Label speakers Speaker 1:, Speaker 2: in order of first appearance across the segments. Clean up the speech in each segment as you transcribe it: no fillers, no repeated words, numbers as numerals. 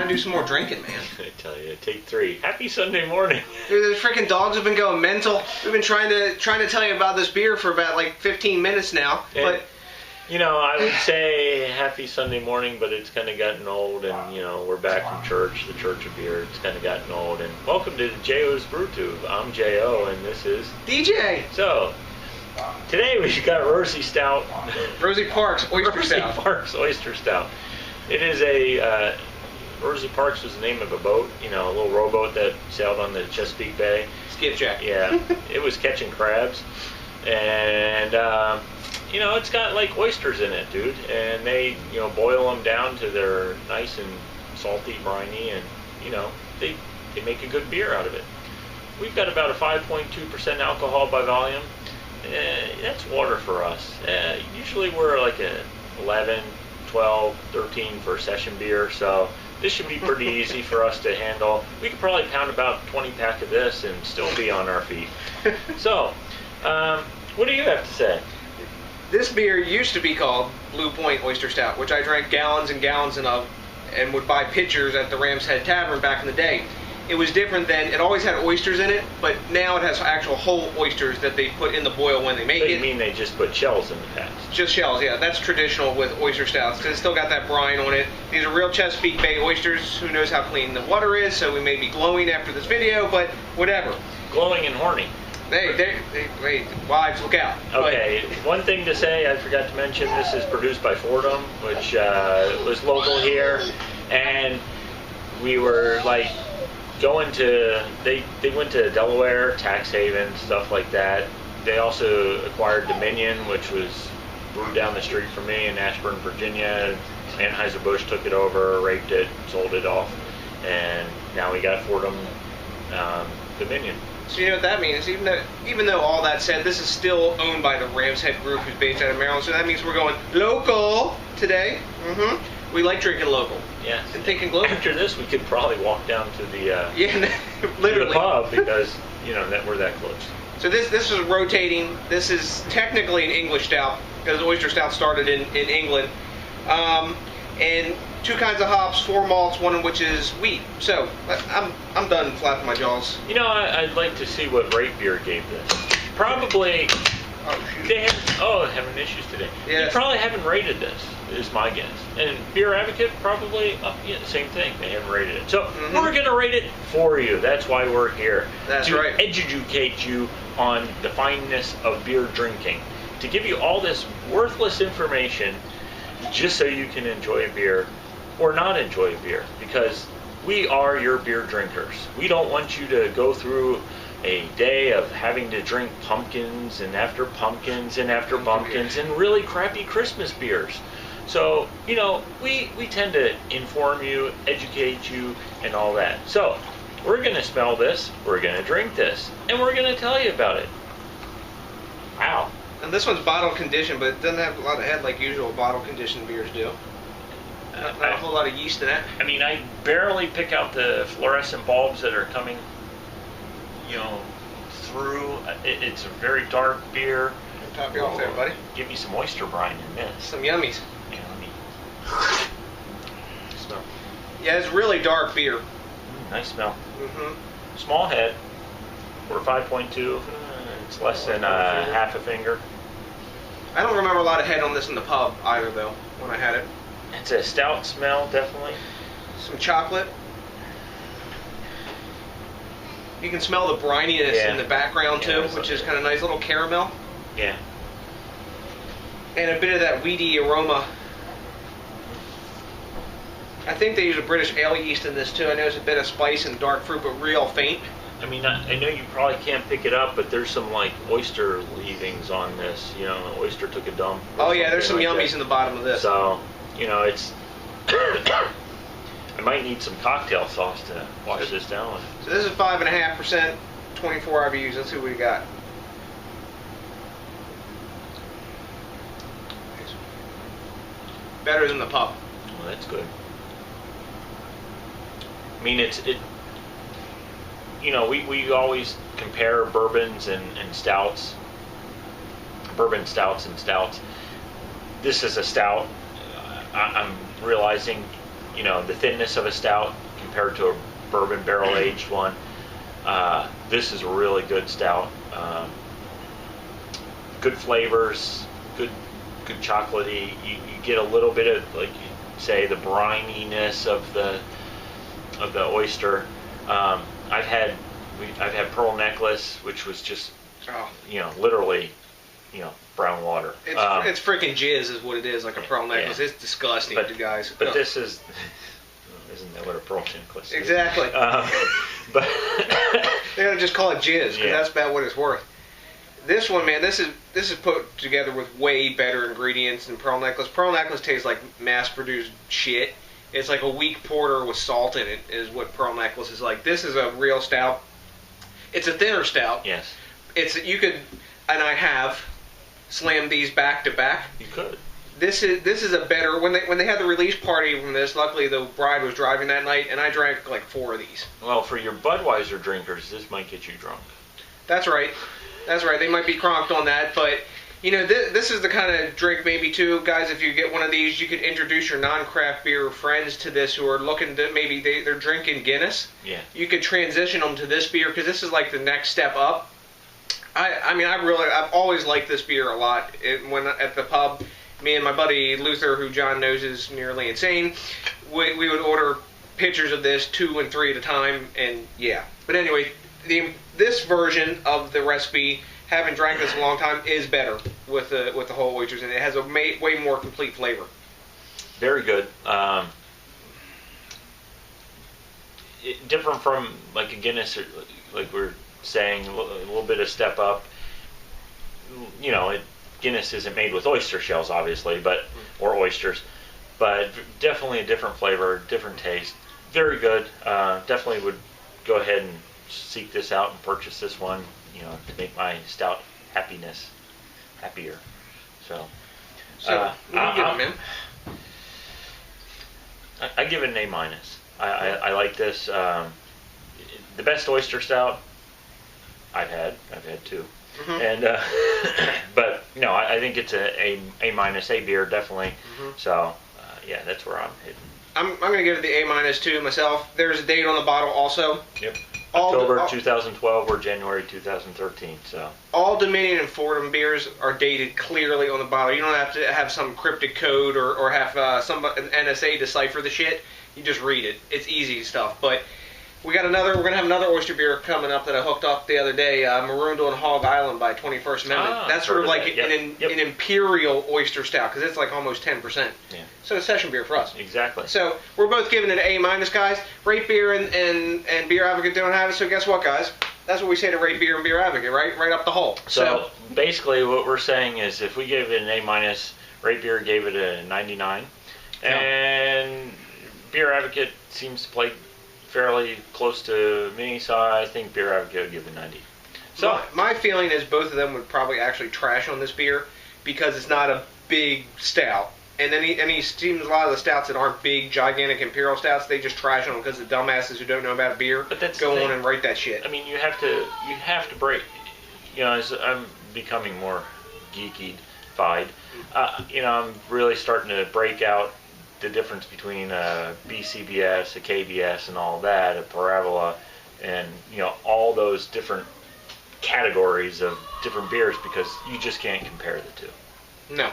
Speaker 1: gotta do some more drinking, man.
Speaker 2: I tell you, take 3. Happy Sunday morning.
Speaker 1: Dude, the freaking dogs have been going mental. We've been trying to tell you about this beer for about like 15 minutes now, but.
Speaker 2: You know, I would say happy Sunday morning, but it's kind of gotten old, and, you know, we're back from church, the Church of Beer. It's kind of gotten old, and welcome to DJs BrewTube. I'm J.O., and this is...
Speaker 1: DJ!
Speaker 2: So, today we've got Rosie Stout.
Speaker 1: Rosie Parks Oyster Stout.
Speaker 2: Rosie Parks Oyster Stout. It is a... Rosie Parks was the name of a boat, you know, a little rowboat that sailed on the Chesapeake Bay.
Speaker 1: Skipjack.
Speaker 2: Yeah, it was catching crabs, and... you know, it's got like oysters in it, dude, and they, you know, boil them down to they're nice and salty, briny, and, you know, they make a good beer out of it. We've got about a 5.2% alcohol by volume. That's water for us. Usually we're like a 11, 12, 13 for a session beer, so this should be pretty easy for us to handle. We could probably pound about 20 pack of this and still be on our feet. So, what do you have to say?
Speaker 1: This beer used to be called Blue Point Oyster Stout, which I drank gallons and gallons of and would buy pitchers at the Ram's Head Tavern back in the day. It was different then. It always had oysters in it, but now it has actual whole oysters that they put in the boil when they make it.
Speaker 2: You mean they just put shells in the past?
Speaker 1: Just shells, yeah. That's traditional with oyster stouts because it's still got that brine on it. These are real Chesapeake Bay oysters. Who knows how clean the water is, so we may be glowing after this video, but whatever.
Speaker 2: Glowing and horny.
Speaker 1: Hey, wives, look out.
Speaker 2: Okay, one thing to say, I forgot to mention, this is produced by Fordham, which was local here, and we were like going to, they went to Delaware, tax haven, stuff like that. They also acquired Dominion, which was brewed down the street from me in Ashburn, Virginia. Anheuser-Busch took it over, raped it, sold it off, and now we got Fordham Dominion.
Speaker 1: So you know what that means? Even though all that said, this is still owned by the Ram's Head Group, who's based out of Maryland. So that means we're going local today. We like drinking local.
Speaker 2: Yeah.
Speaker 1: And thinking global.
Speaker 2: After this, we could probably walk down to the
Speaker 1: literally
Speaker 2: to the pub because you know that we're that close.
Speaker 1: So this is rotating. This is technically an English stout because oyster stout started in England. And 2 kinds of hops, 4 malts, one of which is wheat. So I'm done flapping my jaws.
Speaker 2: You know, I'd like to see what rate beer gave this. Probably. Having issues today.
Speaker 1: Yes.
Speaker 2: They probably haven't rated this, is my guess. And Beer Advocate probably, same thing. They haven't rated it. So we're going to rate it for you. That's why we're here.
Speaker 1: That's
Speaker 2: to
Speaker 1: right.
Speaker 2: educate you on the fineness of beer drinking. To give you all this worthless information just so you can enjoy a beer or not enjoy a beer. Because we are your beer drinkers. We don't want you to go through a day of having to drink pumpkins and after pumpkins and after pumpkins and really crappy Christmas beers. So, you know, we tend to inform you, educate you, and all that. So, we're going to smell this, we're going to drink this, and we're going to tell you about it. Wow.
Speaker 1: And this one's bottle conditioned, but it doesn't have a lot of head like usual bottle conditioned beers do. Not a whole lot of yeast in it.
Speaker 2: I mean, I barely pick out the fluorescent bulbs that are coming, you know, through. It's a very dark beer.
Speaker 1: Top you off there, buddy.
Speaker 2: Give me some oyster brine in this.
Speaker 1: Some yummies.
Speaker 2: Yeah, let me smell.
Speaker 1: Yeah, it's really dark beer.
Speaker 2: Nice smell. Small head. We're 5.2. It's less than half a finger.
Speaker 1: I don't remember a lot of head on this in the pub either, though, when I had it.
Speaker 2: It's a stout smell, definitely.
Speaker 1: Some chocolate. You can smell the brininess in the background too, which is kind of nice. Little caramel.
Speaker 2: Yeah.
Speaker 1: And a bit of that weedy aroma. I think they use a British ale yeast in this too. I know there's a bit of spice and dark fruit, but real faint.
Speaker 2: I mean, I know you probably can't pick it up, but there's some like oyster leavings on this. You know, the oyster took a dump.
Speaker 1: Oh yeah, there's some yummies in the bottom of this.
Speaker 2: So, you know, it's... I might need some cocktail sauce to wash this down with.
Speaker 1: So this is 5.5%, 24 IBUs. Let's see what we got. Better than the pub.
Speaker 2: Well, that's good. I mean, you know, we always compare bourbons and stouts. Bourbon stouts and stouts. This is a stout. I'm realizing the thinness of a stout compared to a bourbon barrel aged one. This is a really good stout. Good flavors, good chocolatey. You get a little bit of, like you say, the brininess of the oyster. I've had Pearl Necklace, which was just literally brown water.
Speaker 1: It's freaking jizz is what it is, like a pearl necklace. It's disgusting, guys.
Speaker 2: But this is. Isn't that what a pearl necklace is?
Speaker 1: Exactly.
Speaker 2: But
Speaker 1: they gotta just call it jizz, because that's about what it's worth. This one, man, this is put together with way better ingredients than Pearl Necklace. Pearl Necklace tastes like mass-produced shit. It's like a weak porter with salt in it, is what Pearl Necklace is like. This is a real stout. It's a thinner stout.
Speaker 2: Yes.
Speaker 1: You could, and I have, slammed these back to back.
Speaker 2: You could.
Speaker 1: This is a better, when they had the release party from this, luckily the bride was driving that night, and I drank like 4 of these.
Speaker 2: Well, for your Budweiser drinkers, this might get you drunk.
Speaker 1: That's right. That's right. They might be cronked on that, but this is the kind of drink maybe too, guys. If you get one of these, you could introduce your non-craft beer friends to this who are looking to maybe they're drinking Guinness.
Speaker 2: Yeah. You
Speaker 1: could transition them to this beer because this is like the next step up. I've always liked this beer a lot. When at the pub, me and my buddy Luther, who John knows is nearly insane, we would order pitchers of this 2 and 3 at a time, and yeah. But anyway, this version of the recipe, having drank this a long time, is better with the whole oysters, and it has a way more complete flavor.
Speaker 2: Very good. Different from like a Guinness, like we're saying, a little bit of step up. Guinness isn't made with oyster shells, obviously, or oysters, but definitely a different flavor, different taste. Very good. Definitely would go ahead and seek this out and purchase this one, to make my stout happier. So
Speaker 1: what do you give it, man?
Speaker 2: I give it an A-. I like this. The best oyster stout I've had 2. Mm-hmm. And but no, I think it's a A- beer, definitely. Mm-hmm. So yeah, that's where I'm hitting. I'm
Speaker 1: going to give it the A- too myself. There's a date on the bottle also.
Speaker 2: Yep. October 2012 or January 2013. So
Speaker 1: all Dominion and Fordham beers are dated clearly on the bottle. You don't have to have some cryptic code or have an NSA decipher the shit. You just read it. It's easy stuff. But we're going to have another oyster beer coming up that I hooked up the other day, Marooned on Hog Island by 21st Amendment. That's sort of like an imperial oyster stout, because it's like almost 10%. Yeah. So it's session beer for us.
Speaker 2: Exactly.
Speaker 1: So we're both giving it an A-, guys. Rate Beer and Beer Advocate don't have it, so guess what, guys? That's what we say to Rate Beer and Beer Advocate, right? Right up the hole.
Speaker 2: So basically what we're saying is if we gave it an A-, Rate Beer gave it a 99. Yeah. And Beer Advocate seems to play fairly close to me, so I think Beer Advocate would give it 90. So
Speaker 1: my feeling is both of them would probably actually trash on this beer because it's not a big stout. And he seems a lot of the stouts that aren't big, gigantic imperial stouts, they just trash on them because the dumbasses who don't know about beer go on and write that shit.
Speaker 2: I mean, you have to break. As I'm becoming more geeky-fied, I'm really starting to break out the difference between a BCBS, a KBS, and all that, a Parabola, and all those different categories of different beers, because you just can't compare the two.
Speaker 1: No.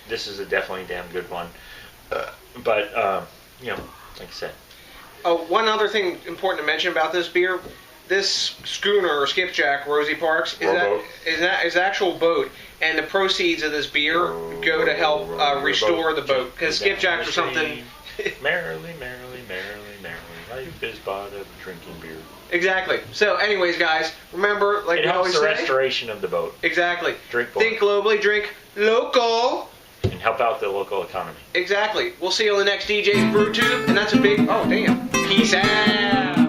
Speaker 2: This is a definitely damn good one. But like I said.
Speaker 1: Oh, one other thing important to mention about this beer: this schooner or skipjack, Rosie Parks, is actual boat, and the proceeds of this beer go to help restore the boat, because skipjacks or something.
Speaker 2: Merrily, merrily, merrily, merrily, life is but a drinking beer.
Speaker 1: Exactly. So, anyways, guys, remember, like
Speaker 2: we always say, it helps the restoration of the boat.
Speaker 1: Exactly.
Speaker 2: Drink
Speaker 1: Think globally, drink local.
Speaker 2: And help out the local economy.
Speaker 1: Exactly. We'll see you on the next DJs BrewTube, and that's a big... Oh, damn. Peace out.